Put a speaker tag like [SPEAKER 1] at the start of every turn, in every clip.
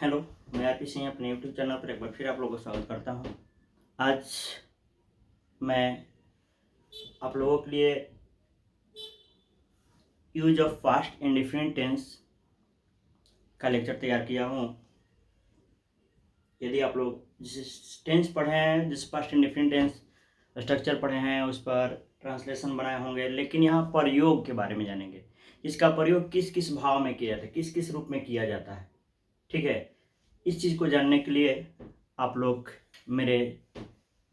[SPEAKER 1] Hello, मैं RP Singh अपने YouTube channel पर एक बार फिर आप लोगों का स्वागत करता हूं। आज मैं आप लोगों के लिए use of past indefinite tense का लेक्चर तैयार किया हूं। यदि आप लोग जिस टेंस पढ़े हैं, जिस पास्ट इंडिफरेंट टेंस स्ट्रक्चर पढ़े हैं, उस पर ट्रांसलेशन बनाए होंगे, लेकिन यहाँ प्रयोग के बारे में जानेंगे। इसका प्रयोग किस किस भाव में किया जाता है, किस किस रूप में किया जाता है। ठीक है, इस चीज़ को जानने के लिए आप लोग मेरे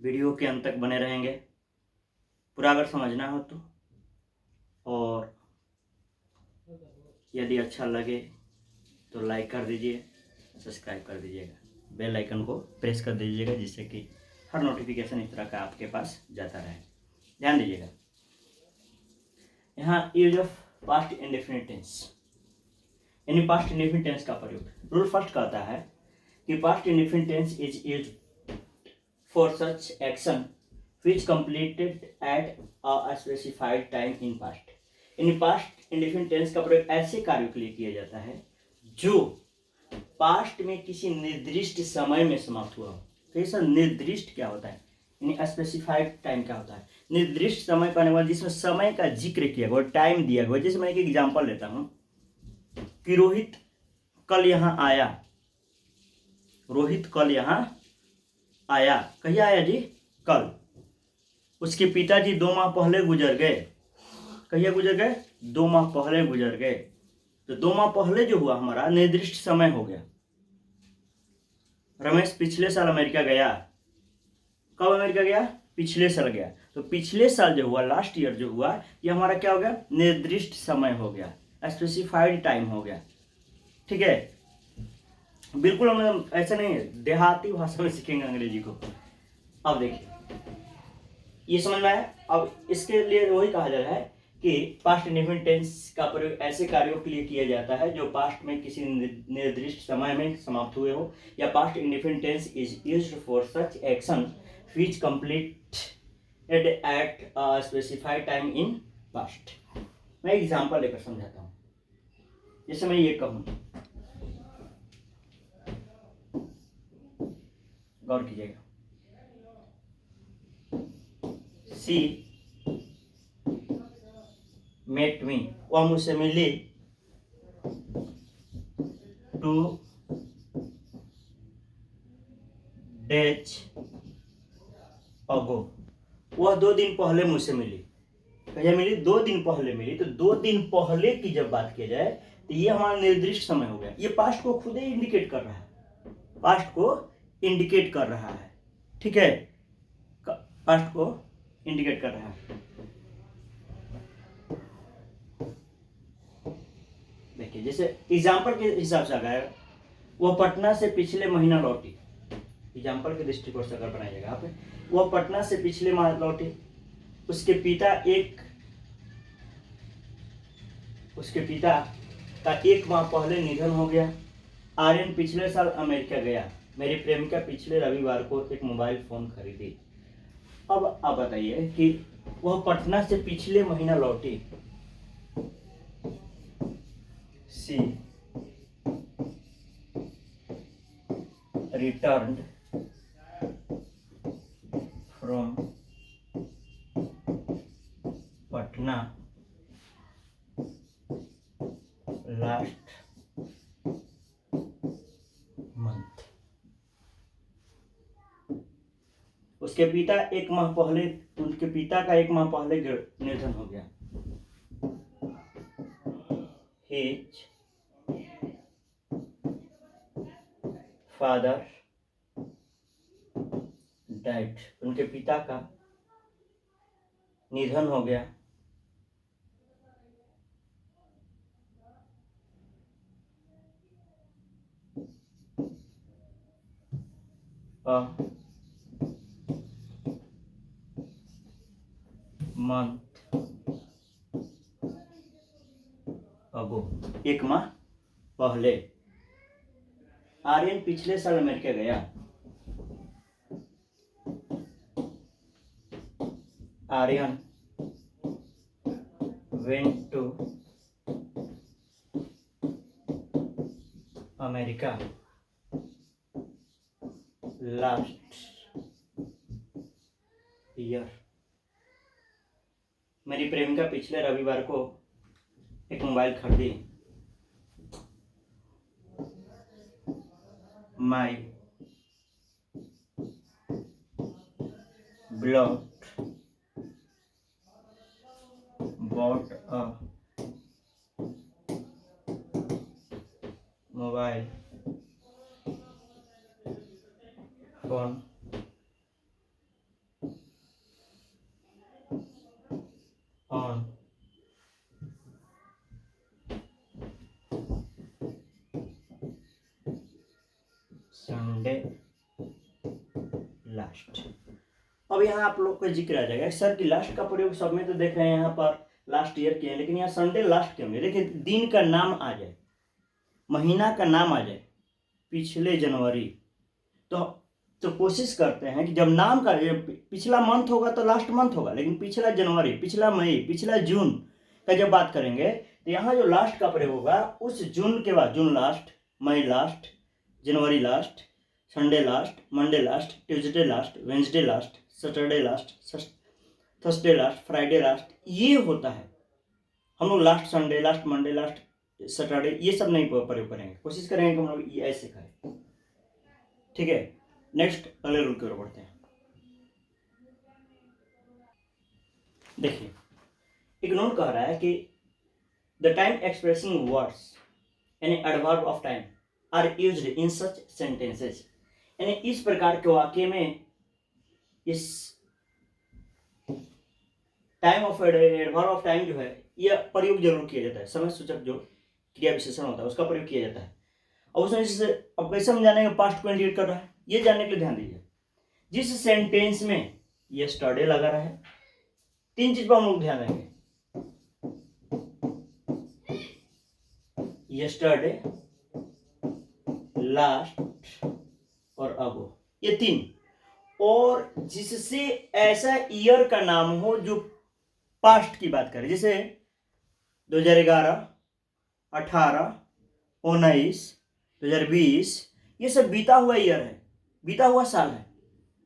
[SPEAKER 1] वीडियो के अंत तक बने रहेंगे, पूरा अगर समझना हो तो। और यदि अच्छा लगे तो लाइक कर दीजिए, सब्सक्राइब कर दीजिएगा, बेल आइकन को प्रेस कर दीजिएगा, जिससे कि हर नोटिफिकेशन इस तरह का आपके पास जाता रहे। ध्यान दीजिएगा, यहाँ use of past indefinite tense यानी पास्ट इंडेफिनिट टेंस का प्रयोग। रूल फर्स्ट कहता है कि past indefinite tense is use for such action which completed at a specified time in past। यानी पास्ट इंडेफिनिट टेंस का प्रयोग ऐसे कार्यों के लिए किया जाता है जो पास्ट में किसी निर्दिष्ट समय में समाप्त हुआ हो। तो ऐसा निर्दिष्ट क्या होता है, यानी स्पेसिफाइड टाइम क्या होता है? निर्दिष्ट समय कहने वाला जिसमें समय का जिक्र किया गया, टाइम दिया गया। जैसे मैं एक एग्जांपल लेता हूं कि रोहित कल यहाँ आया। रोहित कल यहाँ आया। कहिए आया जी? कल। उसके पिताजी 2 माह पहले गुजर गए। कहिए गुजर गए? 2 माह पहले गुजर गए। तो 2 माह पहले जो हुआ हमारा निर्दिष्ट समय हो गया। रमेश पिछले साल अमेरिका गया। कब अमेरिका गया? पिछले साल गया। तो पिछले साल जो हुआ, लास्ट ईयर जो हुआ, ये हमारा क्या हो गया? निर्दिष्ट समय हो गया, स्पेसिफाइड टाइम हो गया। ठीक है, बिल्कुल हम ऐसा नहीं है देहाती भाषा में सीखेंगे अंग्रेजी को। अब देखिए, ये समझ में आया। अब इसके लिए वही कहा जा रहा है कि पास्ट इंडेफिनिट टेंस का प्रयोग ऐसे कार्यों के लिए किया जाता है जो पास्ट में किसी निर्दिष्ट समय में समाप्त हुए हो, या past indefinite tense is used for such action which completed at a specified time in past. मैं एग्जांपल लेकर समझाता हूँ। जैसे मैं ये कहूँ, गौर कीजिएगा, सी मेट मी, वह मुझसे मिली, टू डेज अगो, वह 2 दिन पहले मुझसे मिली। कहिए मिली? 2 दिन पहले मिली। तो 2 दिन पहले की जब बात की जाए तो ये हमारा निर्दिष्ट समय हो गया। ये पास्ट को खुद ही इंडिकेट कर रहा है, पास्ट को इंडिकेट कर रहा है। ठीक है, पास्ट को इंडिकेट कर रहा है। देखिए, जैसे एग्जाम्पल के हिसाब से अगर वह पटना से पिछले महीना लौटी, एग्जाम्पल के दृष्टिकोण से अगर बनाइएगा आप, वह पटना से पिछले माह लौटी। उसके पिता का 1 माह पहले निधन हो गया। आर्यन पिछले साल अमेरिका गया। मेरी प्रेमिका पिछले रविवार को एक मोबाइल फोन खरीदी। अब आप बताइए कि वह पटना से पिछले महीना लौटी। She returned from Patna last month. उसके पिता 1 माह पहले, उनके पिता का 1 माह पहले निधन हो गया। His father died, उनके पिता का निधन हो गया। मंथ अगो, 1 माह पहले। आर्यन पिछले साल अमेरिका गया। Aryan went to America last year. मेरी प्रेमिका पिछले रविवार को एक मोबाइल खरीदी। My blot bought a mobile phone on Sunday last. अब यहाँ आप लोग का जिक्र आ जाएगा सर कि लास्ट का प्रयोग सब में तो देख रहे हैं यहाँ पर लास्ट ईयर किया है, लेकिन यहाँ संडे लास्ट क्यों है? देखिए दिन का नाम आ जाए, महीना का नाम आ जाए, पिछले जनवरी, तो कोशिश करते हैं कि जब नाम का पिछला मंथ होगा तो लास्ट मंथ होगा, लेकिन पिछला जनवरी, पिछला मई, पिछला जून का जब बात करेंगे तो यहाँ जो लास्ट का प्रयोग होगा उस जून के बाद June last, May last, January last, Sunday last, Monday last, Tuesday last, Wednesday last, Saturday last, Thursday last, Friday last, ये होता है। हम लोग last Sunday, last Monday, last Saturday ये सब नहीं प्रयोग करेंगे, कोशिश करेंगे कि हम लोग ये ऐसे करें। ठीक है, नेक्स्ट अगले रूल की ओर बढ़ते हैं। देखिए एक नोट कह रहा है कि द टाइम एक्सप्रेसिंग वर्ड्स यानी adverb of time are used in such sentences, यानी इस प्रकार के वाक्य में इस time of adverb of time जो है यह प्रयोग जरूर किया जाता है। समय सूचक जो क्रिया विशेषण होता है उसका प्रयोग किया जाता है। और उसमें जैसे अब कैसे हम जानेंगे पास्ट को इंडिकेट कर रहा है, ये जानने के लिए ध्यान दीजिए। जिस सेंटेंस में यस्टरडे लगा रहा है, तीन चीज पर हम लोग ध्यान देंगे, यस्टरडे, लास्ट और अगो, ये तीन। और जिससे ऐसा ईयर का नाम हो जो पास्ट की बात करें, जैसे 2011, 18, 19, 2020, ये सब बीता हुआ ईयर है, बीता हुआ साल है।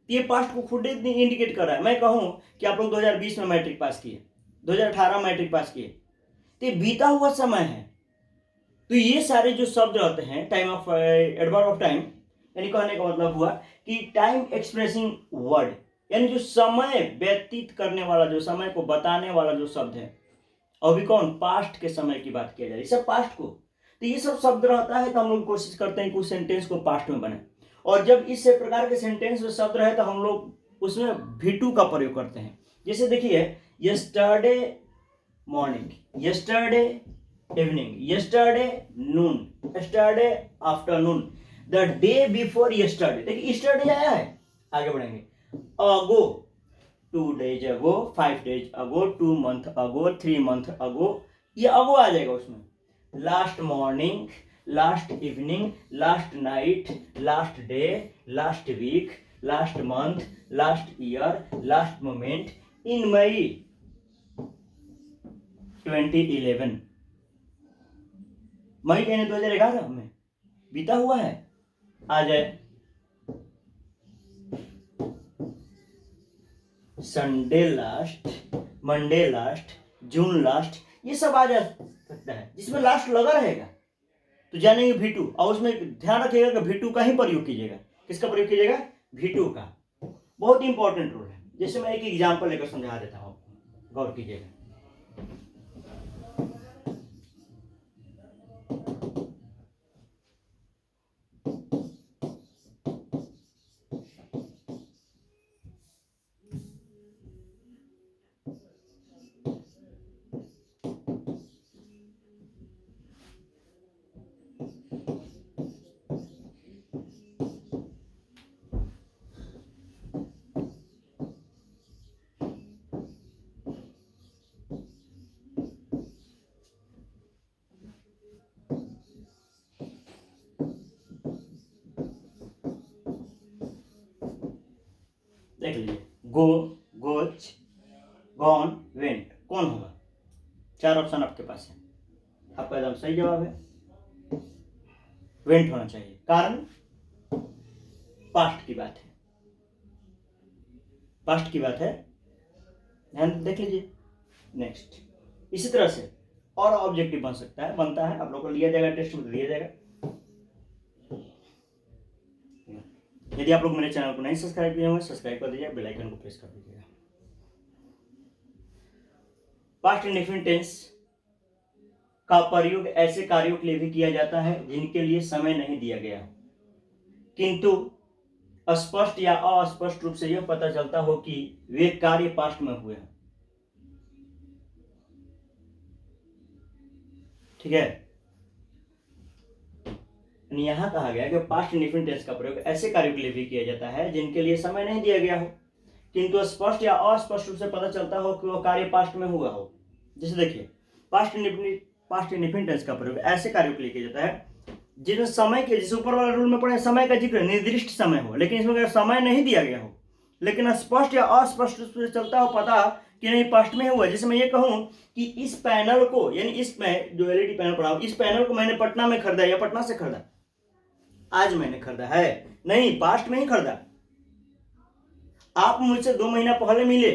[SPEAKER 1] ये पास्ट को खुद इंडिकेट कर रहा है। मैं कहूं कि आप लोग 2020 में मैट्रिक पास किए, 2018 मैट्रिक पास किए, तो ये बीता हुआ समय है। तो ये सारे जो शब्द रहते हैं time of adverb of time, यानी कहने का मतलब हुआ कि टाइम एक्सप्रेसिंग वर्ड, यानी जो समय व्यतीत करने वाला, जो समय को बताने वाला जो शब्द है, और भी कौन, पास्ट के समय की बात किया जाए, ये सब पास्ट को, तो ये सब शब्द रहता है तो हम लोग कोशिश करते हैं कि उस सेंटेंस को पास्ट में बने। और जब इस प्रकार के सेंटेंस में शब्द रहे तो हम लोग उसमें V2 का प्रयोग करते हैं। जैसे देखिए yesterday morning, yesterday evening, yesterday Noon, yesterday afternoon, the day before yesterday. देखिए यस्टरडे आया है, आगे बढ़ेंगे, अगो 2 days अगो, 5 days अगो, 2 month अगो, 3 month अगो, ये अगो आ जाएगा उसमें। Last morning, last evening, last night, last day, last week, last month, last year, last moment, in May 2011, मई यानी 2011 में बीता हुआ है, आ जाए Sunday last, Monday last, June last, ये सब आ जा सकता है जिसमें लास्ट लगा रहेगा, तो जानेंगे V2। और उसमें ध्यान रखिएगा कि V2 का ही प्रयोग कीजिएगा। किसका प्रयोग कीजिएगा? V2 का। बहुत इंपॉर्टेंट रूल है। जैसे मैं एक एग्जाम्पल लेकर समझा देता हूँ, गौर कीजिएगा। देख लीजिए, गो, गोच, गॉन, वेंट, कौन होगा? 4 ऑप्शन आपके पास है, आपका एकदम सही जवाब है वेंट होना चाहिए। कारण पास्ट की बात है, पास्ट की बात है, ध्यान देख लीजिए। नेक्स्ट, इसी तरह से और ऑब्जेक्टिव बन सकता है, बनता है, आप लोग को लिया जाएगा, टेस्ट में दिया जाएगा। यदि आप लोग मेरे चैनल को नहीं सब्सक्राइब किए होंगे, सब्सक्राइब कर दीजिए, बेल आइकन को प्रेस कर दीजिएगा। पास्ट इंडेफिनिट टेंस का प्रयोग ऐसे कार्यों के लिए भी किया जाता है जिनके लिए समय नहीं दिया गया, किंतु स्पष्ट या अस्पष्ट रूप से यह पता चलता हो कि वे कार्य पास्ट में हुए हैं। ठीक है, यहां कहा गया कि पास्ट इंडेफिनिट टेंस का प्रयोग ऐसे कार्यों के लिए भी किया जाता है जिनके लिए समय नहीं दिया गया हो, किंतु स्पष्ट या अस्पष्ट रूप से पता चलता हो कि वह कार्य पास्ट में हुआ हो। जैसे देखिए, पास्ट इंडेफिनिट टेंस का प्रयोग ऐसे कार्यों के लिए किया जाता है जिसमें समय के, जिस ऊपर वाला रूल में पढ़े समय का जिक्र निर्दिष्ट समय हो, लेकिन इसमें अगर समय नहीं दिया गया हो, लेकिन स्पष्ट या अस्पष्ट रूप से चलता हो पता कि नहीं पास्ट में हुआ। जैसे मैं ये कहूं कि इस पैनल को, यानी इसमें जो एलईडी पैनल पड़ा हो, इस पैनल को मैंने पटना में खरीदा या पटना से खरीदा, आज मैंने खरीदा है, नहीं, पास्ट में ही खरीदा। आप मुझसे 2 महीना पहले मिले,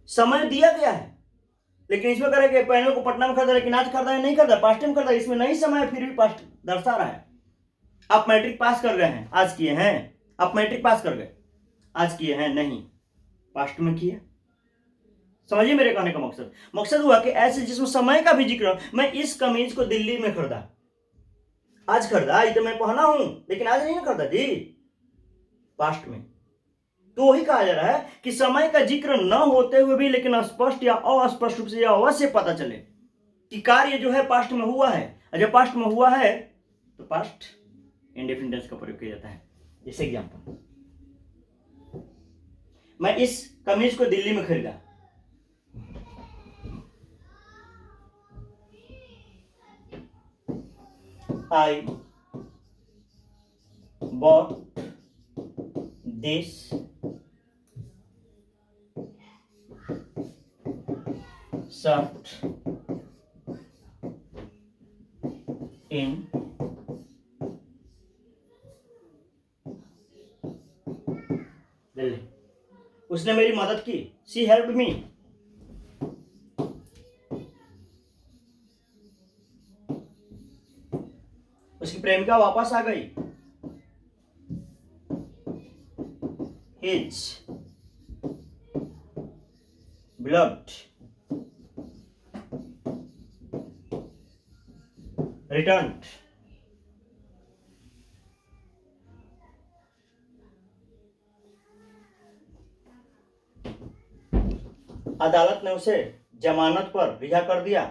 [SPEAKER 1] समय दिया गया है, लेकिन इसमें कह रहे कि पैनल को पटना में खरीदा, लेकिन आज खरीदा है, नहीं खरीदा, पास्ट में खरीदा, इसमें नहीं समय, फिर भी पास्ट दर्शा रहा है। आप मैट्रिक पास कर गए हैं, आज किए हैं, आप मैट्रिक पास कर गए, आज किए हैं, नहीं, पास्ट में किए। समझिए मेरे कहने का मकसद, मकसद हुआ कि ऐसे जिसमें समय का भी जिक्र, मैं इस कमीज को दिल्ली में खरीदा, आज खरीदा, ये तो मैं पहना हूं, लेकिन आज नहीं खरीदा जी, पास्ट में। तो वही कहा जा रहा है कि समय का जिक्र न होते हुए भी लेकिन स्पष्ट या अस्पष्ट रूप से अवश्य पता चले कि कार्य जो है पास्ट में हुआ है, और जब पास्ट में हुआ है तो पास्ट इंडेफिनिट टेंस का प्रयोग किया जाता है। जैसे एग्जांपल, मैं इस कमीज को दिल्ली में खरीदा, I bought this shirt in Delhi. उसने मेरी मदद की, शी हेल्प्ड मी। उसकी प्रेमिका वापस आ गई, his beloved returned। अदालत ने उसे जमानत पर रिहा कर दिया,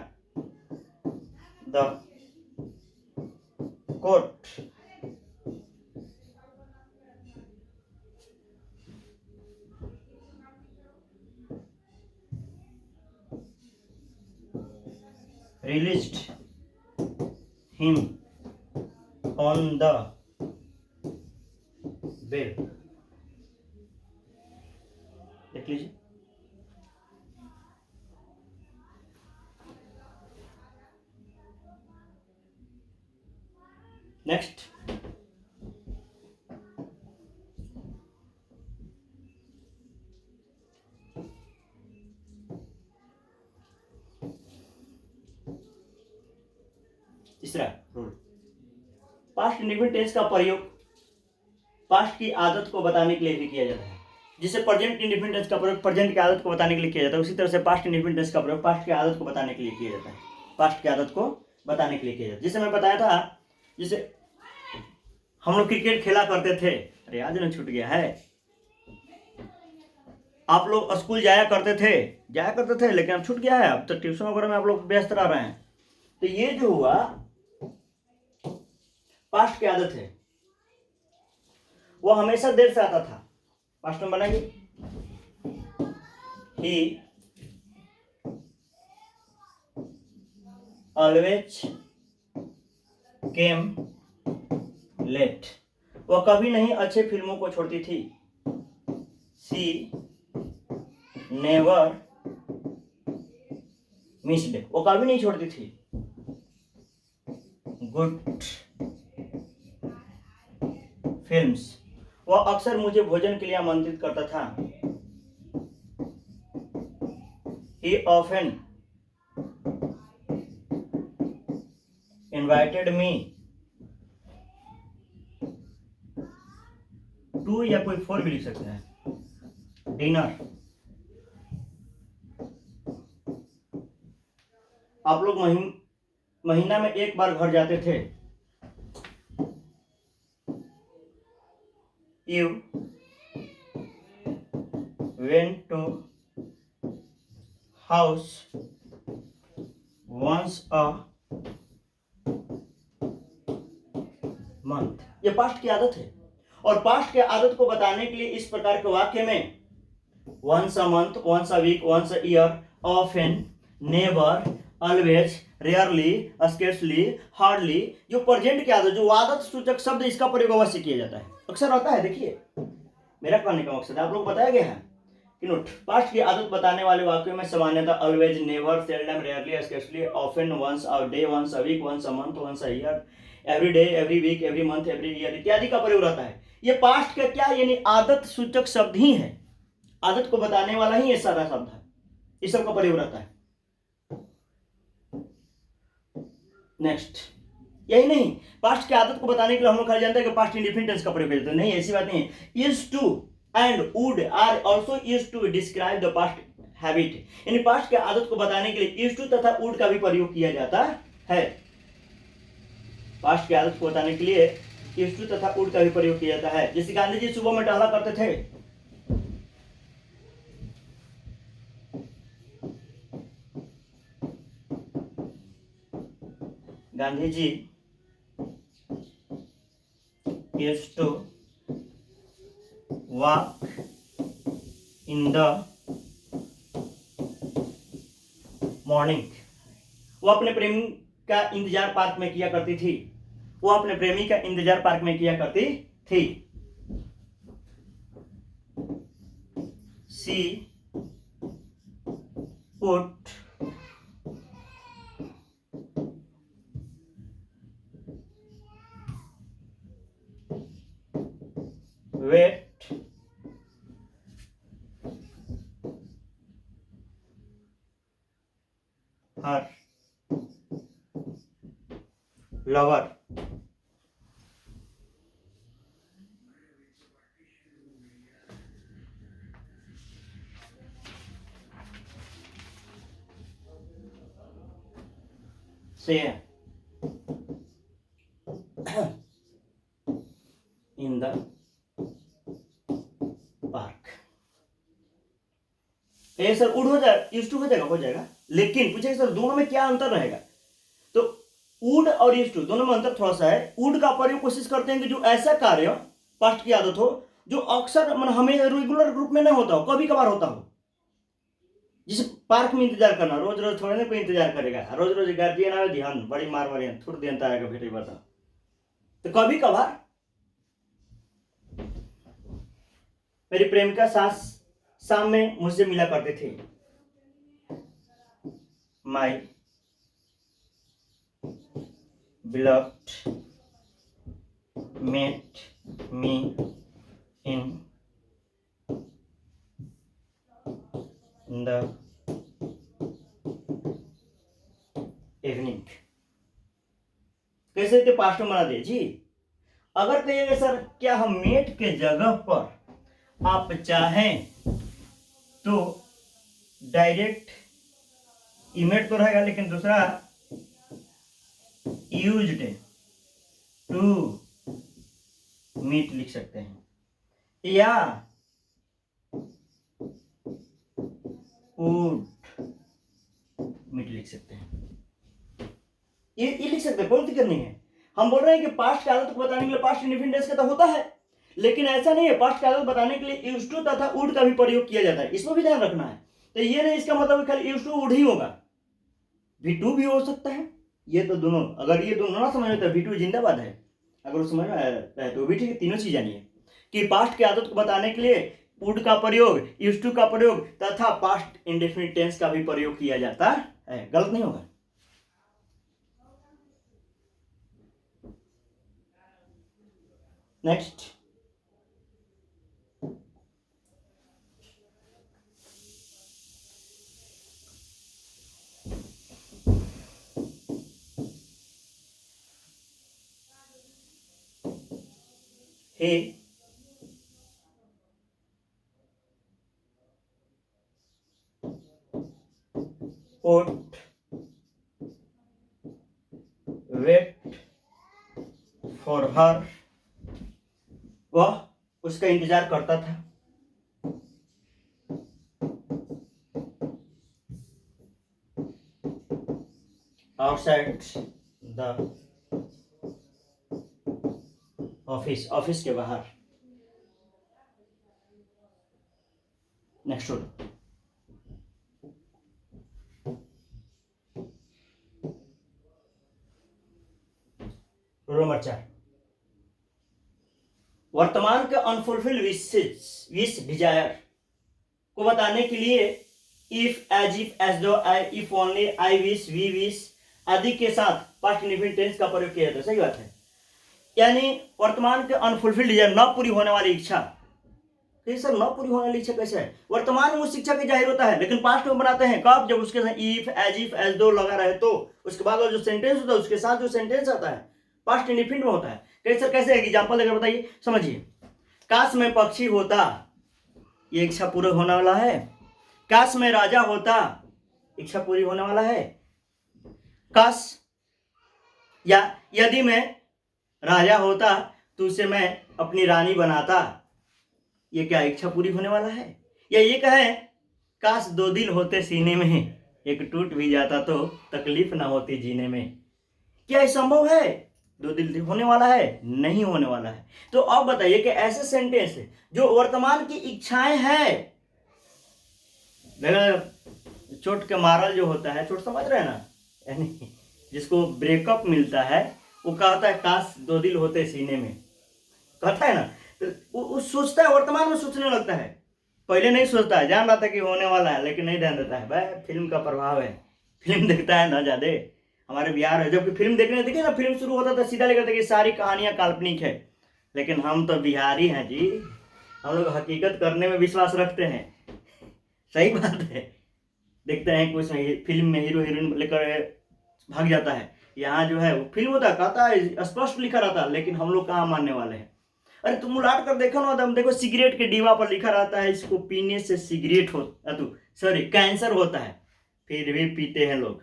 [SPEAKER 1] the court released him on the bail। देख लीजिए, नेक्स्ट, तीसरा रूल, पास्ट इंडेफिनिट टेंस का प्रयोग पास्ट की आदत को बताने के लिए भी किया जाता है। जिसे प्रेजेंट इंडेफिनिट टेंस का प्रयोग प्रेजेंट की आदत को बताने के लिए किया जाता है, उसी तरह से पास्ट इंडेफिनिट टेंस का प्रयोग पास्ट की आदत को बताने के लिए किया जाता है, पास्ट की आदत को बताने के लिए किया जाता है। जैसे मैं बताया था, जैसे हम लोग क्रिकेट खेला करते थे, अरे आज ना छूट गया है, आप लोग स्कूल जाया करते थे, लेकिन अब छूट गया है, अब तो ट्यूशन वगैरह में आप लोग व्यस्त रह रहे हैं। तो ये जो हुआ पास्ट की आदत है, वो हमेशा देर से आता था। पास्ट में बनाएंगे, ही ऑलवेज केम लेट। वह कभी नहीं अच्छे फिल्मों को छोड़ती थी, सी नेवर मिस्ड। वो कभी नहीं छोड़ती थी गुड फिल्म्स, वह अक्सर मुझे भोजन के लिए आमंत्रित करता था। He often invited me to, या कोई फोर भी लिख सकते हैं, डिनर। आप लोग महीना में एक बार घर जाते थे। You went to house once a month। ये पास्ट की आदत है, और पास्ट के आदत को बताने के लिए इस प्रकार के वाक्य में once a month, once a week, once a year, often, never, always, rarely, scarcely, hardly, जो प्रेजेंट की आदत, जो आदत सूचक शब्द, इसका प्रयोग अवश्य किया जाता है, अक्सर आता है। देखिए, मेरा कहने का मकसद आप लोग बताया गया है कि नोट, पास्ट की आदत बताने वाले वाक्यों में सामान्यतः always, never, seldom, rarely, scarcely, often, once a day, once a week, once a month, once a year, every day, every week, every month, every year इत्यादि का प्रयोग रहता है। ये पास्ट का क्या, यानी आदत सूचक शब्द ही है, आदत को बताने वाला ही ये सारा शब्द है, इस सब का प्रयोग रहता है। नेक्स्ट, यही नहीं, पास्ट की आदत को बताने के लिए हम लोग खाली जानते हैं कि पास्ट इंडेफिनिट टेंस का प्रयोग करते हैं, नहीं, ऐसी बात नहीं है। Used to and would are also used to describe the past habit, यानी पास्ट की आदत को बताने के लिए यूज्ड टू तथा वुड का भी प्रयोग किया जाता है। पास्ट की आदत को बताने के लिए यूज्ड टू तथा वुड का भी प्रयोग किया जाता है। जैसे गांधी जी सुबह में टहला करते थे, Gandhi ji used to walk in the morning। वो अपने प्रेमी का इंतजार पार्क में किया करती थी, वो अपने प्रेमी का इंतजार पार्क में किया करती थी। She would wait her lover say in the park. ये सर उड़ हो जाएगा, यूज्ड टू हो जाएगा, लेकिन पूछे सर दोनों में क्या अंतर रहेगा, तो वुड और यूज्ड टू दोनों में अंतर थोड़ा सा है। वुड का प्रयोग कोशिश करते हैं कि जो ऐसा कार्य पास्ट की आदत हो जो अक्सर मतलब हमें रेगुलर रूप में नहीं होता हो, कभी कभार होता हो। जिसे पार्क में इंतजार करना, रोज रोज थोड़े ना कोई इंतजार करेगा, रोज रोज गार्जियन आवे ध्यान बड़ी मार मारिए थोड़ी देर आएगा बेटे बता, तो कभी कभार मेरी प्रेमिका सास शाम में मुझसे मिला करते थे। My beloved met me in the evening. कैसे थे पास्ट में बना दिए जी। अगर कहिएगा सर क्या हम मेट के जगह पर आप चाहें तो डायरेक्ट इमेट तो रहेगा, लेकिन दूसरा यूज्ड टू मीट लिख सकते हैं, या वुड मीट लिख सकते हैं, ये लिख सकते हैं, कोई दिक्कत नहीं है। हम बोल रहे हैं कि पास्ट की आदत को बताने के लिए पास्ट इंडेफिनिट टेंस का तो होता है, लेकिन ऐसा नहीं है, पास्ट की आदत बताने के लिए यूज्ड टू तथा वुड का भी प्रयोग किया जाता है, इसमें भी ध्यान रखना है। तो ये नहीं इसका मतलब खाली यूज्ड टू वुड ही होगा, V2 भी हो सकता है। ये तो दोनों, अगर ये दोनों ना समझ में तो V2 जिंदाबाद है, अगर वो समझ में आया तो भी ठीक है। तीनों चीज जानिए कि पास्ट की आदत को बताने के लिए वुड का प्रयोग, यूज्ड टू का प्रयोग तथा पास्ट इंडेफिनिट टेंस का भी प्रयोग किया जाता है, गलत नहीं होगा। Next, he would wait for her, वह उसका इंतजार करता था। आउटसाइड द ऑफिस, ऑफिस के बाहर। नेक्स्ट रूल, रूल नंबर 4, वर्तमान के अनफुलफिल्ड विश डिजायर को बताने के लिए if, as if, as though, I, if only, I wish, we wish आदि के साथ पास्ट इंडेफिनिट टेंस का प्रयोग किया जाता है। सही बात है। यानी वर्तमान के अनफुलफिल्ड डिजायर, न पूरी होने वाली इच्छा। तो सर न पूरी होने वाली इच्छा कैसे है? वर्तमान में उस इच्छा की जाहिर होता है, लेकिन पास्ट में बनाते हैं कब? जब उसके साथ इफ, एज दो लगा रहे तो उसके बाद जो सेंटेंस होता है उसके साथ जो सेंटेंस आता है पास्ट इंडेफिनिट में होता है। कैसे कैसे है? एग्जांपल देकर बताइए, समझिए। काश मैं पक्षी होता, ये इच्छा पूरा होने वाला है। काश मैं राजा होता, इच्छा पूरी होने वाला है। काश, या यदि मैं राजा होता तो उसे मैं अपनी रानी बनाता, ये क्या इच्छा पूरी होने वाला है? या ये कहे काश 2 दिल होते सीने में, एक टूट भी जाता तो तकलीफ ना होती जीने में, क्या ये संभव है? 2 दिल होने वाला है? नहीं होने वाला है। तो अब बताइए कि ऐसे सेंटेंस जो वर्तमान की इच्छाएं हैं, चोट के मारल जो होता है, चोट समझ रहे हैं ना, यानी जिसको ब्रेकअप मिलता है, वो कहता है काश 2 दिल होते सीने में, कहता है ना, तो वो सोचता है, वर्तमान में सोचने लगता है। पहले नहीं सोचता है, जान रहा था कि होने वाला है लेकिन नहीं ध्यान देता है। भाई फिल्म का प्रभाव है, फिल्म देखता है ना ज्यादा, हमारे बिहार है, जबकि फिल्म देखने देखिए ना, फिल्म शुरू होता था सीधा लेकर था कि सारी कहानियां काल्पनिक है, लेकिन हम तो बिहारी हैं जी, हम लोग हकीकत करने में विश्वास रखते हैं। सही बात है। देखते हैं कुछ फिल्म में हीरो हीरोइन लेकर भाग जाता है, यहाँ जो है वो फिल्म होता है, कहता है स्पष्ट लिखा रहता है, लेकिन हम लोग कहाँ मानने वाले हैं। अरे तुम उलाट कर देखो ना, तुम देखो सिगरेट के डिब्बा पर लिखा रहता है इसको पीने से सिगरेट सॉरी कैंसर होता है, फिर भी पीते हैं लोग,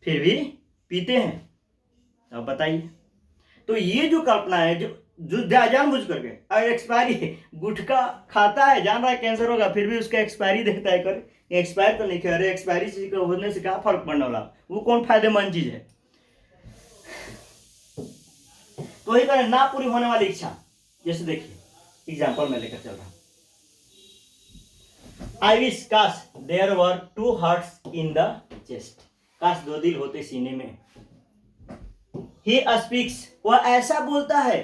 [SPEAKER 1] फिर भी पीते हैं। अब बताइए, तो ये जो कल्पना है, जो जानबूझ करके, अगर एक्सपायरी गुटखा खाता है, जान रहा है कैंसर होगा, फिर भी उसका एक्सपायरी देखता है, कर एक्सपायर तो नहीं किया। अरे एक्सपायरी चीज होने से क्या फर्क पड़ने वाला, वो कौन फायदेमंद चीज है? तो वही करें ना पूरी होने वाली इच्छा। जैसे देखिए एग्जाम्पल में लेकर चल रहा हूं, आई विश, काश there were 2 hearts in the chest, काश 2 दिल होते सीने में। ही स्पीक्स, वह ऐसा बोलता है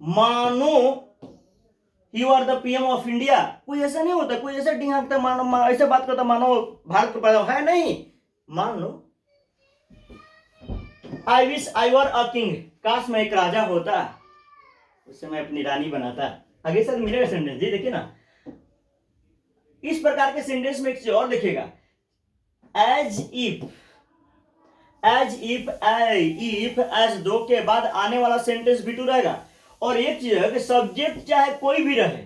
[SPEAKER 1] मानो you are the PM of India. कोई ऐसा नहीं होता, कोई ऐसा ढिंगाकता मानो, ऐसे बात करता मानो भारत को पैदा है नहीं, मान लो। I wish I were a king, काश मैं एक राजा होता, उससे मैं अपनी रानी बनाता। आगे सर मिलेगा सेंटेंस जी, देखिए ना, इस प्रकार के सेंटेंस में एक चीज और लिखेगा, एज इफ, एज दो के बाद आने वाला सेंटेंस भी टू रहेगा। और एक चीज है कि सब्जेक्ट चाहे कोई भी रहे,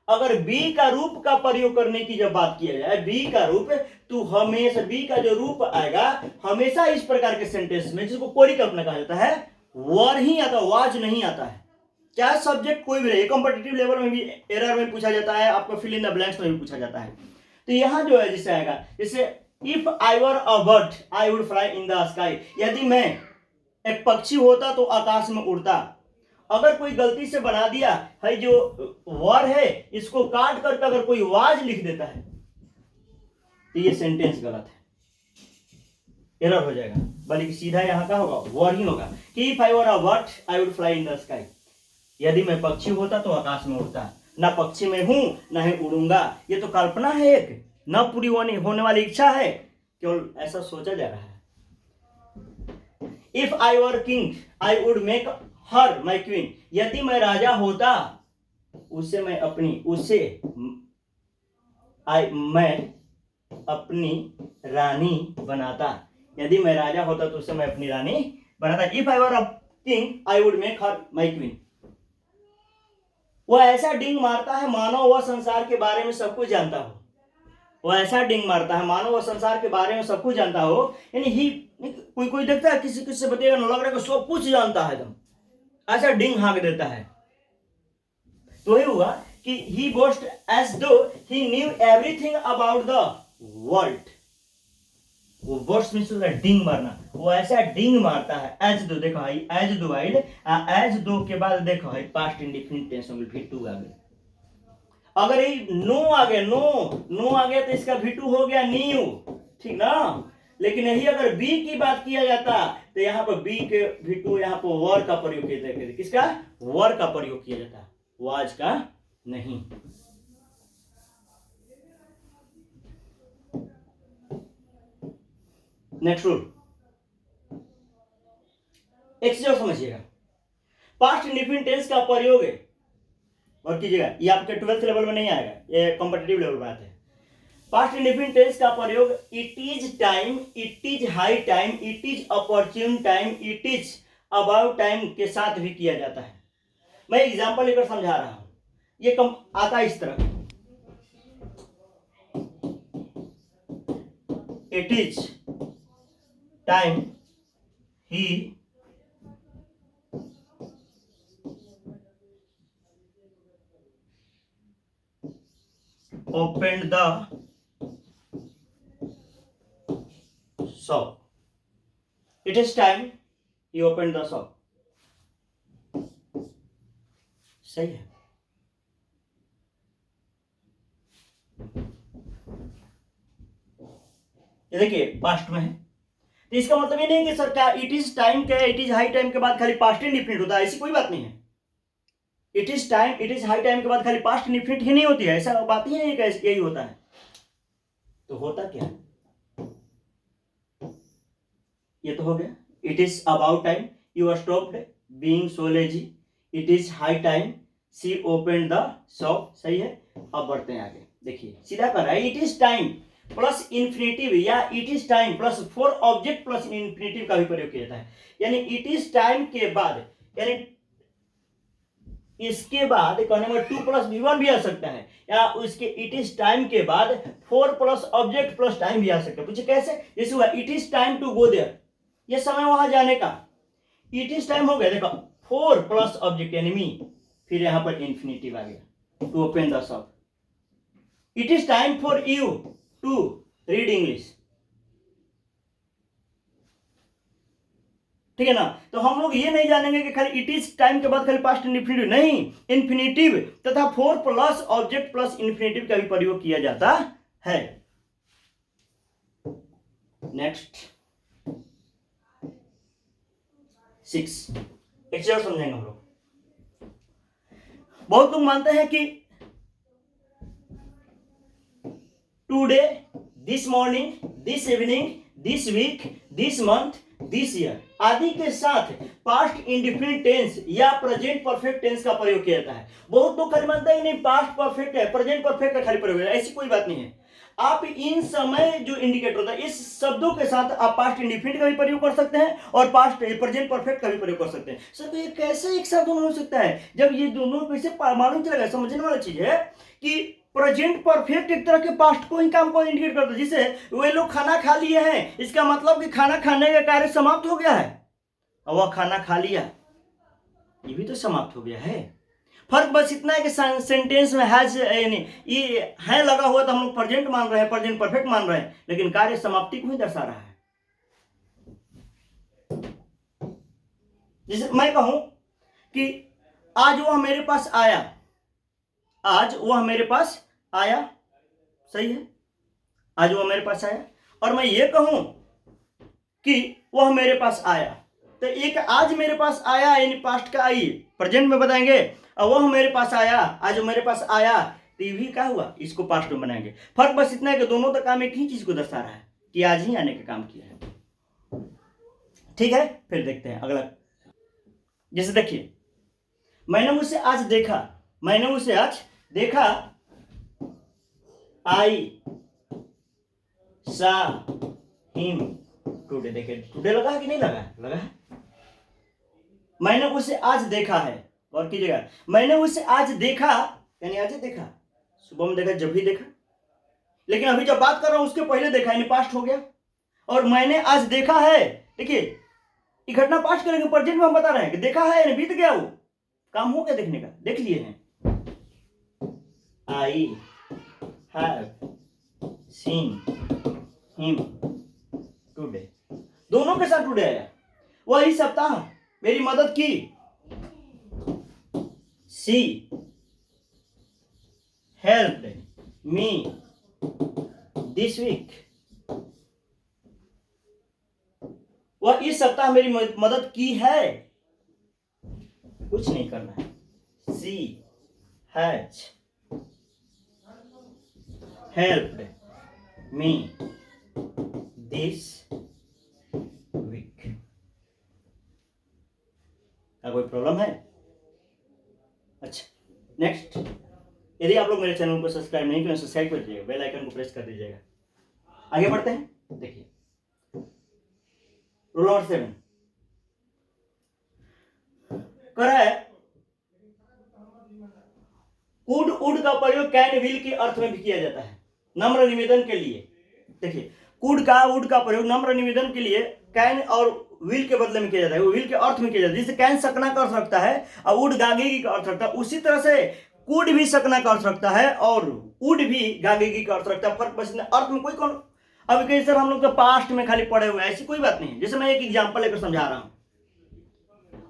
[SPEAKER 1] अगर बी का रूप का प्रयोग करने की जब बात किया जाए, बी का रूप, तो हमेशा बी का जो रूप आएगा हमेशा इस प्रकार के सेंटेंस में, जिसको कोरी कल्पना कहा जाता है, वर ही आता, वाज नहीं आता है। चाहे सब्जेक्ट कोई भी रहे, कॉम्पिटिटिव लेवल में भी एरर में पूछा जाता है, आपको फिल इन द ब्लैंक्स में भी पूछा जाता है। तो यहां जो है जिससे आएगा, जैसे if I were a bird I would fly in the sky, यदि मैं एक पक्षी होता तो आकाश में उड़ता। अगर कोई गलती से बना दिया है, जो वर है इसको काट करके अगर कोई वाज लिख देता है तो ये सेंटेंस गलत है, एरर हो जाएगा, बल्कि सीधा यहां का होगा, वर ही होगा कि if I were a bird I would fly in the sky, यदि मैं पक्षी होता तो आकाश में उड़ता। ना पक्षी में हूं ना ही उड़ूंगा, ये तो कल्पना है, एक न पूरी होने वाली इच्छा है, केवल ऐसा सोचा जा रहा है। If I were king I would make her my queen, यदि मैं राजा होता मैं अपनी रानी बनाता। यदि मैं राजा होता तो उसे मैं अपनी रानी बनाता। If I were a king I would make her my queen. वह ऐसा डिंग मारता है मानो वह संसार के बारे में सब कुछ जानता हो। वह ऐसा डिंग मारता है मानो वह संसार के बारे में सब कुछ जानता हो। यानी ही कोई कोई देखता है किसी किसी से बताएगा ना, लग रहा है कि सब कुछ जानता है, एकदम ऐसा डिंग हाँक देता है। तो ही हुआ कि ही boast as though he knew everything about the world. वो बोस्ट मीन्स डिंग मारना, वो ऐसा डिंग मारता है। एज दो देखो भाई, एज दो आइल, एज दो के बाद देखो भाई पास्ट इंडिफिनिट टेंस में भी टू आ गया। अगर ये नो आ गया, नो आ गया तो इसका भी टू हो गया न्यू, ठीक ना। लेकिन यही अगर बी की बात किया जाता तो यहाँ पर बी के भी टू, यहाँ पर वर का प्रयोग किया जाता है। किसका? वर का प्रयोग किया जाता है, वाज का नहीं। नेक्स्ट रूल, एक चीज और समझिएगा, पास्ट इंडिफिनिट टेंस का प्रयोग है और कीजिएगा, ये आपके 12th लेवल में नहीं आएगा, ये कॉम्पिटिटिव लेवल में आते हैं। पास्ट इंडिफिनिट टेंस का प्रयोग it is time, it is high time, it is opportune time, it is about time के साथ भी किया जाता है। मैं एग्जांपल लेकर समझा रहा हूं, ये कम आता है इस तरह, it is time he opened the shop. It is time he opened the shop. सही है। ये देखिए पास्ट में है, तो इसका मतलब ये नहीं कि सर क्या इट इज टाइम के, इट इज हाई टाइम के बाद खाली पास्ट इंडिफिनिट होता है, ऐसी कोई बात नहीं है। It is time, it is high time के बाद खाली पास्ट इंडिफिनिट ही नहीं होती है, ऐसा बात ही नहीं है, यही होता है। तो होता क्या, ये तो हो गया। It is about time you are stopped being so lazy, it is high time she open the shop, सही है। अब बढ़ते हैं आगे, देखिए सीधा कर रहा है, it is time plus infinitive या it is time plus for object plus infinitive का भी प्रयोग किया जाता है। यानी इट इज टाइम के बाद, यानी इसके बाद कहने में 2 प्लस V1 भी आ सकता है, या उसके इट इज टाइम के बाद 4 प्लस ऑब्जेक्ट प्लस टाइम भी आ सकता है। पूछे कैसे? जैसे हुआ it is time to go there, ये समय वहां जाने का, इट इज टाइम हो गया, देखो 4 प्लस ऑब्जेक्ट यानी मी, फिर यहां पर इंफिनिटिव आ गया to open the shop. It is time for you to read English, ठीक है ना। तो हम लोग ये नहीं जानेंगे कि खाली इट इज टाइम के बाद खाली पास्ट इंफिनिटिव नहीं, इंफिनिटिव तथा 4 प्लस ऑब्जेक्ट प्लस इंफिनिटिव का भी प्रयोग किया जाता है। नेक्स्ट 6, एक चीज और समझेंगे हम लोग। बहुत लोग मानते हैं कि today, this morning, this evening, this week, this month, this year आदि के साथ पास्ट इंडिफिनिट टेंस या प्रेजेंट परफेक्ट टेंस का प्रयोग किया जाता है। बहुत लोग खाली मानते हैं नहीं पास्ट परफेक्ट है, प्रेजेंट परफेक्ट का खाली प्रयोग है, ऐसी कोई बात नहीं है। आप इन समय जो इंडिकेटर होता है इस शब्दों के साथ आप पास्ट इंडिफिनिट का भी प्रयोग कर सकते हैं और पास्ट प्रेजेंट परफेक्ट का भी प्रयोग कर सकते हैं। सर ये कैसे एक साथ दोनों हो सकता है? जब ये दोनों कैसे मालूम चलेगा, समझने वाली चीज है कि प्रेजेंट परफेक्ट एक तरह के पास्ट को ही काम को इंडिकेट करता है। जिसे वे लोग खाना खा लिए हैं, इसका मतलब कि खाना खाने का कार्य समाप्त हो गया है, और वह खाना खा लिया, ये भी तो समाप्त हो गया है। फर्क बस इतना है कि सेंटेंस में हैज यानी ये है लगा हुआ तो हम लोग प्रेजेंट मान रहे हैं, प्रेजेंट परफेक्ट मान रहे हैं, लेकिन कार्य समाप्ति को ही दर्शा रहा है। जैसे मैं कहूं कि आज वह मेरे पास आया, आज वह मेरे पास आया, सही है, आज वह मेरे पास आया, और मैं ये कहूं कि वह मेरे पास आया, तो एक आज मेरे पास आया यानी पास्ट का आई प्रेजेंट में बताएंगे, और वह मेरे पास आया, आज मेरे पास आया, तो ये भी क्या हुआ, इसको पास्ट में बनाएंगे। फर्क बस इतना है कि दोनों का काम एक ही चीज को दर्शा रहा है कि आज ही आने का काम किया है। ठीक है, फिर देखते हैं अगला। जैसे देखिए मैंने उसे आज देखा, मैंने उसे आज देखा, आई सा हिम टुडे, देखिए टुडे लगा है कि नहीं लगा है? लगा है। मैंने उसे आज देखा है, और कीजिएगा, मैंने उसे आज देखा, यानी आज देखा, सुबह में देखा, जब भी देखा, लेकिन अभी जब बात कर रहा हूं उसके पहले देखा, यानी पास्ट हो गया। और मैंने आज देखा है, देखिए ये घटना पास्ट करेंगे, प्रेजेंट में हम बता रहे हैं कि देखा है, यानी बीत गया, वो काम हो गया देखने का, देख लिए हैं। I have seen him today, दोनों के साथ टुडे आया। वह इस सप्ताह मेरी मदद की, she helped me this week, वह इस सप्ताह मेरी मदद की है, कुछ नहीं करना है, she has helped me this week. क्या कोई प्रॉब्लम है? अच्छा, नेक्स्ट, यदि आप लोग मेरे चैनल को सब्सक्राइब नहीं किए, सब्सक्राइब कर दीजिएगा, बेल आइकन को प्रेस कर दीजिएगा। आगे बढ़ते हैं, देखिए रूल नंबर 7 कर है, कुड उड का प्रयोग कैन विल के अर्थ में भी किया जाता है, नम्र निवेदन के लिए। देखिए कुड का उड का प्रयोग नम्र निवेदन के लिए कैन और विल के बदले में किया जाता है, वो विल के अर्थ में किया जाता है। जैसे कैन सकना का अर्थ रखता है और उड गागेगी का अर्थ रखता है, उसी तरह से कुड भी सकना का अर्थ रखता है और उड भी गागेगी का अर्थ रखता है। फर्क बस अर्थ में कोई कौन, अब कहीं सर हम लोग तो पास्ट में खाली पढ़े हुए हैं, ऐसी कोई बात नहीं है। जैसे मैं एक एग्जांपल लेकर समझा रहा हूं,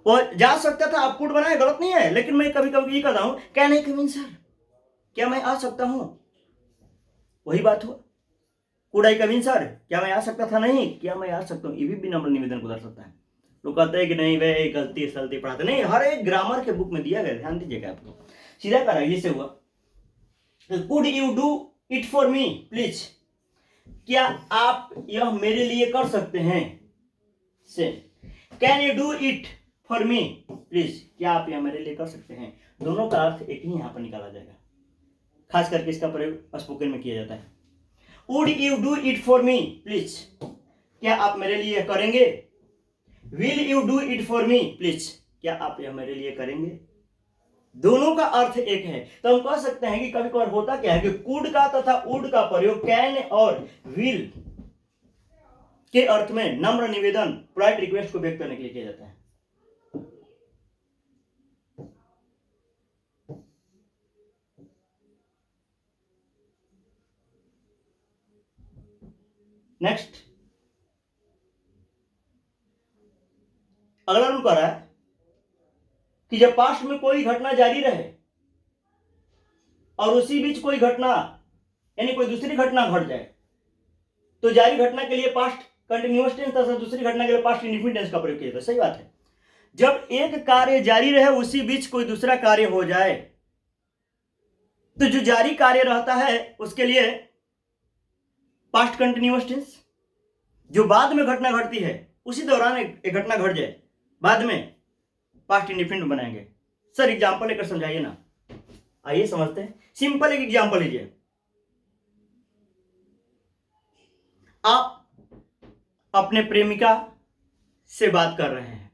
[SPEAKER 1] वो जा सकता था, आप कुड बनाए, गलत नहीं है, लेकिन मैं कभी कभी ये कहता हूं, क्या नहीं कमीन सर, क्या मैं आ सकता हूं, वही बात हुआ, कुड आई कमीन सर, क्या मैं आ सकता था, नहीं, क्या मैं आ सकता हूं, ये भी नम्र निवेदन को दर्शाता है। लोग कहते हैं कि नहीं वे गलती सलती पढ़ाते, नहीं, हर एक ग्रामर के बुक में दिया गया, ध्यान दीजिएगा आप लोग। सीधा करा, जैसे हुआ, could you do it for me please, क्या आप यह मेरे लिए कर सकते हैं, से can you do it for me please, क्या आप यह मेरे लिए कर सकते हैं, दोनों का अर्थ एक ही यहां पर निकाला जाएगा। खास करके इसका प्रयोग स्पोकन में किया जाता है। Would you do it for me please, क्या आप मेरे लिए करेंगे, will you do it for me please, क्या आप यह मेरे लिए करेंगे, दोनों का अर्थ एक है। तो हम कह सकते हैं कि कभी कभार होता क्या है कि कुड का तथा वुड का प्रयोग कैन और विल के अर्थ में नम्र निवेदन, पोलाइट रिक्वेस्ट को व्यक्त करने के लिए किया जाता है। नेक्स्ट, अगला रूल कह रहा है कि जब पास्ट में कोई घटना जारी रहे और उसी बीच कोई घटना, यानी कोई दूसरी घटना घट जाए, तो जारी घटना के लिए पास्ट कंटिन्यूअस टेंस तथा दूसरी घटना के लिए पास्ट इंडेफिनिट टेंस का प्रयोग किया जाता है। सही बात है, जब एक कार्य जारी रहे उसी बीच कोई दूसरा कार्य हो जाए, तो जो जारी कार्य रहता है उसके लिए पास्ट कंटिन्यूअस टेंस, जो बाद में घटना घटती है उसी दौरान एक घटना घट जाए, बाद में पास्ट इंडेफिनिट बनाएंगे। सर एग्जांपल लेकर समझाइए ना, आइए समझते हैं। सिंपल एक एग्जांपल लीजिए, आप अपने प्रेमिका से बात कर रहे हैं,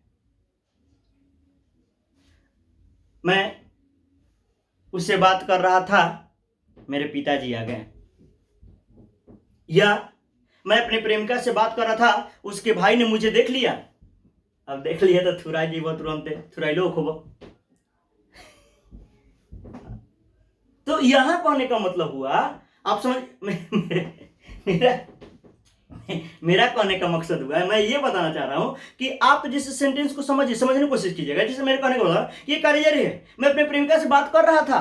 [SPEAKER 1] मैं उससे बात कर रहा था, मेरे पिताजी आ गए, या मैं अपने प्रेमिका से बात कर रहा था, उसके भाई ने मुझे देख लिया। अब देख लिया तो थुराई जी वो तुरंत थुराई लो खूब। तो यहां कहने का मतलब हुआ, आप समझ, मेरा कहने का मकसद हुआ है, मैं ये बताना चाह रहा हूं कि आप जिस सेंटेंस को समझने की कोशिश कीजिएगा। जैसे मेरे कहने का मतलब ये कार्य जारी है, मैं अपने प्रेमिका से बात कर रहा था,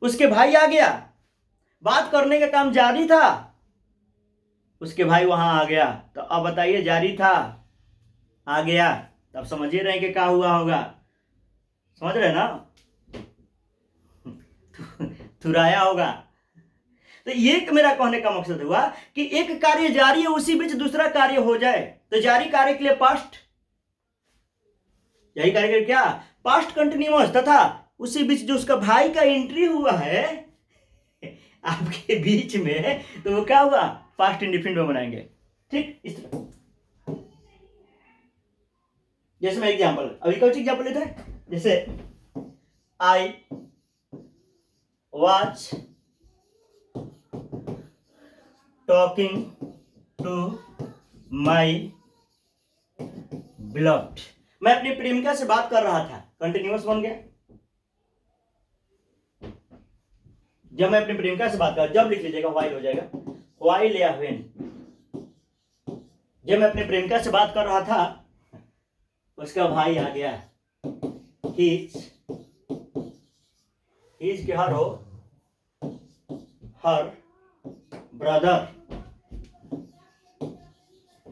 [SPEAKER 1] उसके भाई आ गया, बात करने का काम जारी था, उसके भाई वहां आ गया, तो अब बताइए जारी था, आ गया, तब समझिए रहे कि क्या हुआ होगा, समझ रहे ना, थुराया होगा। तो ये मेरा कहने का मकसद हुआ कि एक कार्य जारी है, उसी बीच दूसरा कार्य हो जाए, तो जारी कार्य के लिए पास्ट, जारी कार्य के लिए क्या, पास्ट कंटिन्यूअस, तथा उसी बीच जो उसका भाई का एंट्री हुआ है आपके बीच में, तो वो क्या हुआ, पास्ट इंडेफिनिट में बनाएंगे। ठीक, इस तरह। जैसे मैं एग्जांपल, अभी कौन सी एग्जांपल लेते हैं, जैसे I was talking to my beloved, मैं अपनी प्रेमिका से बात कर रहा था, कंटिन्यूअस बन गया। जब मैं अपनी प्रेमिका से बात कर, जब लिख लीजिएगा व्हाइल हो जाएगा, व्हाइल या व्हेन। जब मैं अपनी प्रेमिका से बात कर रहा था, उसका भाई आ गया, हीज के हर हो, हर ब्रदर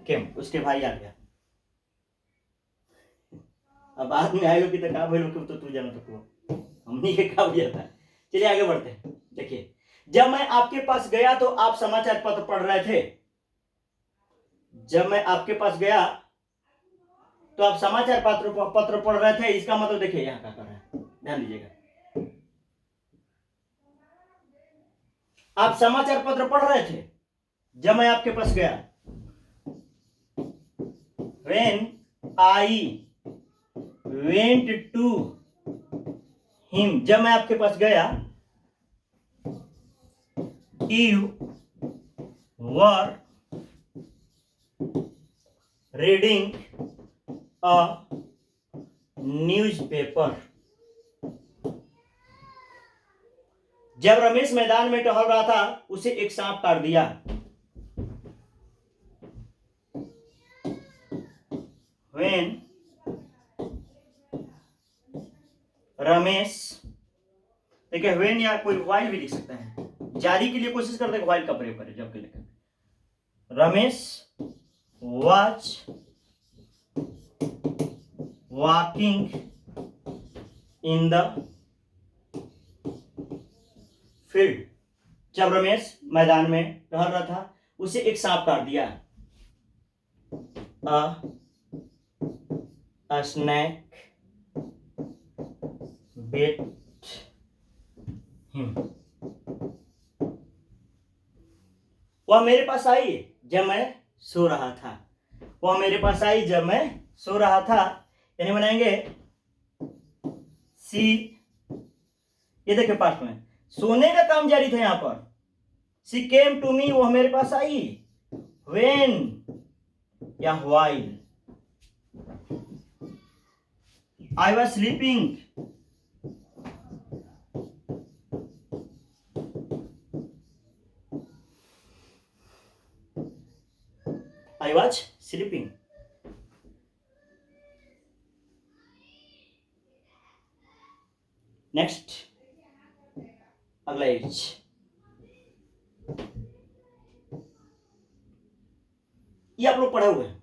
[SPEAKER 1] केम, उसके भाई आ गया। अब बाद में आए कि तो का भाई लोग तो तू जाना तो हमने के का बुझा था। चलिए आगे बढ़ते हैं। देखिए, जब मैं आपके पास गया तो आप समाचार पत्र पढ़ रहे थे। जब मैं आपके पास गया तो आप समाचार पत्र पढ़ रहे थे, इसका मतलब देखिए यहां क्या कर रहे हैं, ध्यान दीजिएगा। आप समाचार पत्र पढ़ रहे थे जब मैं आपके पास गया। When I went to him, जब मैं आपके पास गया, you were reading a newspaper. जब रमेश मैदान में टहल रहा था, उसे एक सांप काट दिया। When रमेश, देखिए when या कोई while भी लिख सकता है, जारी के लिए कोशिश करते हैं while का प्रयोग करें जब के लिए। Ramesh was walking in the field, जब रमेश मैदान में टहल रहा था, उसे एक सांप काट दिया। A snake bit him. वह मेरे पास आई जब मैं सो रहा था। वह मेरे पास आई जब मैं सो रहा था, यानी बनाएंगे सी, ये देखिए पास्ट में सोने का काम जारी था यहां पर। सी केम टू मी, वह मेरे पास आई। व्हेन या while, I was sleeping, I was sleeping. Next, अगला एज। ये आप लोग पढ़े हुए हैं।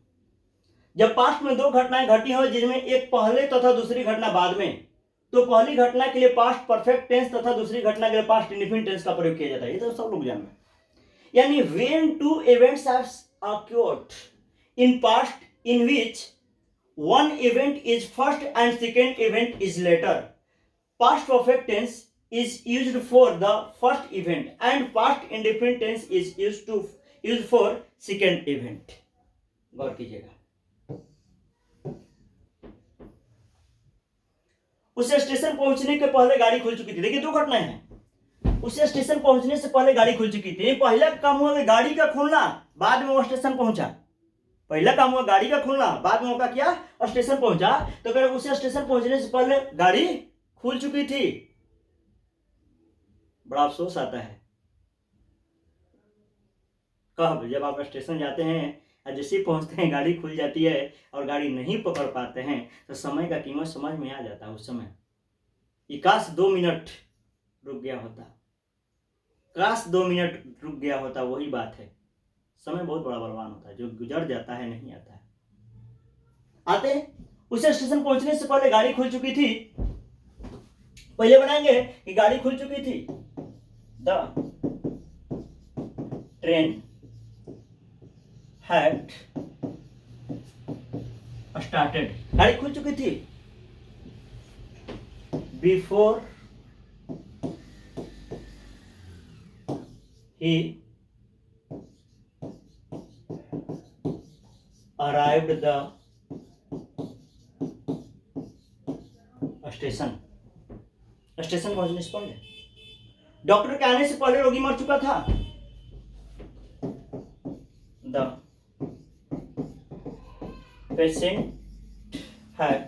[SPEAKER 1] जब पास्ट में दो घटनाएं घटी हो जिनमें एक पहले तथा दूसरी घटना बाद में, तो पहली घटना के लिए पास्ट परफेक्ट टेंस तथा दूसरी घटना के लिए पास्ट इंडेफिनिट टेंस का प्रयोग किया जाता है। ये तो सब लोग जान रहे हैं। यानी when two events have occurred in past in which one event is first and second event is later, past perfect tense is used for the first event and past indefinite tense is used for second event. गौर कीजिएगा। उसे station पहुंचने के पहले गाड़ी खुल चुकी थी। देखिए दो घटनाएं हैं। उसे स्टेशन पहुंचने से पहले गाड़ी खुल चुकी थी। पहला काम हुआ गाड़ी का खुलना, बाद में वो स्टेशन पहुंचा। पहला काम हुआ गाड़ी का खुलना, बाद में वो क्या किया, स्टेशन पहुंचा। तो अगर उसे स्टेशन पहुंचने से पहले गाड़ी खुल चुकी थी, बड़ा अफसोस आता है कब, जब आप स्टेशन जाते हैं और जैसे ही पहुंचते हैं गाड़ी खुल जाती है और गाड़ी नहीं पकड़ पाते हैं, तो समय का कीमत समझ में आ जाता है। उस समय काश 2 मिनट रुक गया होता, काश 2 मिनट रुक गया होता। वही बात है, समय बहुत बड़ा बलवान होता है, जो गुजर जाता है नहीं आता है। आते उसे स्टेशन पहुंचने से पहले गाड़ी खुल चुकी थी। पहले बनाएंगे कि गाड़ी खुल चुकी थी। द ट्रेन हैड स्टार्टेड, गाड़ी खुल चुकी थी। Before he arrived the station, station पहुंचने से पहले, डॉक्टर के आने से पहले रोगी मर चुका था। The patient had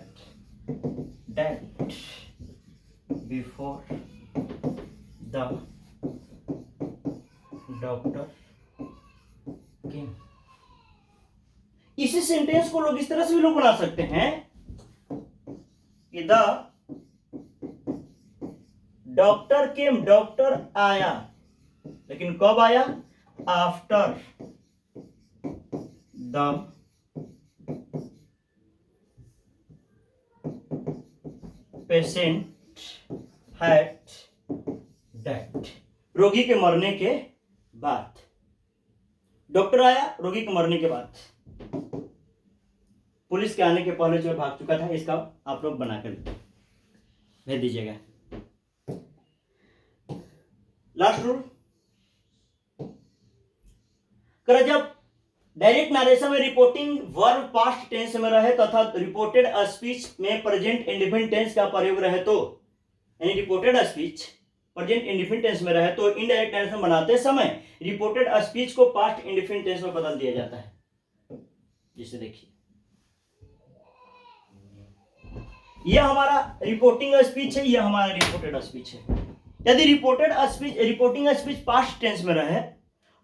[SPEAKER 1] dead before the doctor केम। इसी सेंटेंस को लोग इस तरह से भी लोग बना सकते हैं कि द डॉक्टर केम, डॉक्टर आया, लेकिन कब आया? After the patient had dead, रोगी के मरने के बाद। डॉक्टर आया रोगी के मरने के बाद, पुलिस के आने के पहले जो भाग चुका था। इसका आप लोग बनाकर भेज दीजिएगा। लास्ट रूल, जब डायरेक्ट नरेशन में रिपोर्टिंग वर्ब पास्ट टेंस में रहे तथा रिपोर्टेड स्पीच में प्रेजेंट इंडेफिनिट टेंस का प्रयोग रहे तो, यानी reported speech present indefinite tense में रहे तो इनडायरेक्ट नरेशन बनाते समय रिपोर्टेड स्पीच को पास्ट इंडेफिनिट टेंस में बदल दिया जाता है। जिसे देखिए, यह हमारा रिपोर्टिंग स्पीच है, यह हमारा रिपोर्टेड स्पीच है। यदि रिपोर्टिंग स्पीच पास्ट टेंस में रहे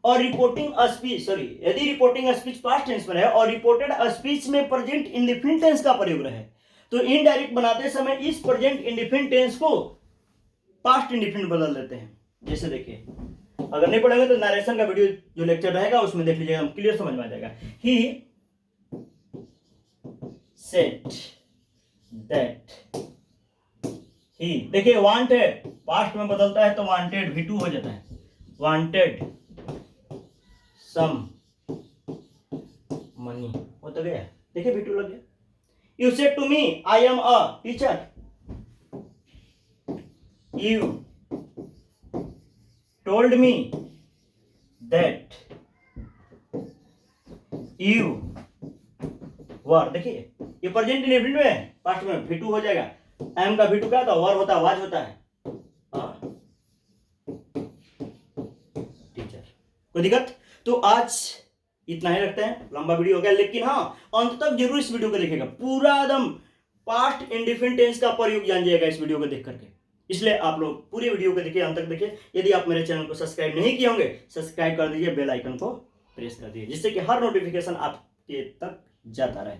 [SPEAKER 1] और यदि रिपोर्टिंग स्पीच पास्ट टेंस में रहे और रिपोर्टेड स्पीच में प्रेजेंट इंडेफिनिट टेंस का प्रयोग रहे तो इनडायरेक्ट बनाते समय इस प्रेजेंट इंडेफिनिट टेंस को पास्ट इंडेफिनिट बदल देते हैं। जैसे देखिए, अगर नहीं पढ़ेंगे तो नरेशन का वीडियो जो लेक्चर रहेगा उसमें देख लीजिएगा, क्लियर समझ में आ जाएगा। ही सेड दैट ही, देखिए वांटेड पास्ट में बदलता है तो वांटेड V2 हो जाता है, वांटेड सम मनी हो तो गया, देखिए V2 लग गया। You said to me I am a teacher, you told me that you were, देखिए ये प्रेजेंट इंडेफिनिट में है, पास्ट में V2 हो जाएगा। एम का V2 क्या होता है? वर होता है, वाज होता है। टीचर, कोई दिक्कत? तो आज इतना ही रखते हैं, लंबा वीडियो हो गया, लेकिन हाँ अंत तक जरूर इस वीडियो को देखिएगा, पूरा एकदम पास्ट इंडेफिनिट टेंस का प्रयोग जान जाएगा इस वीडियो को देख करके। इसलिए आप लोग पूरी वीडियो को देखिए, अंत तक देखिए। यदि आप मेरे चैनल को सब्सक्राइब नहीं किए होंगे, सब्सक्राइब कर दीजिए, बेल आइकन को प्रेस कर दीजिए, जिससे कि हर नोटिफिकेशन आपके तक जाता रहे।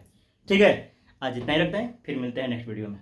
[SPEAKER 1] ठीक है, आज इतना ही रखते हैं, फिर मिलते हैं नेक्स्ट वीडियो में।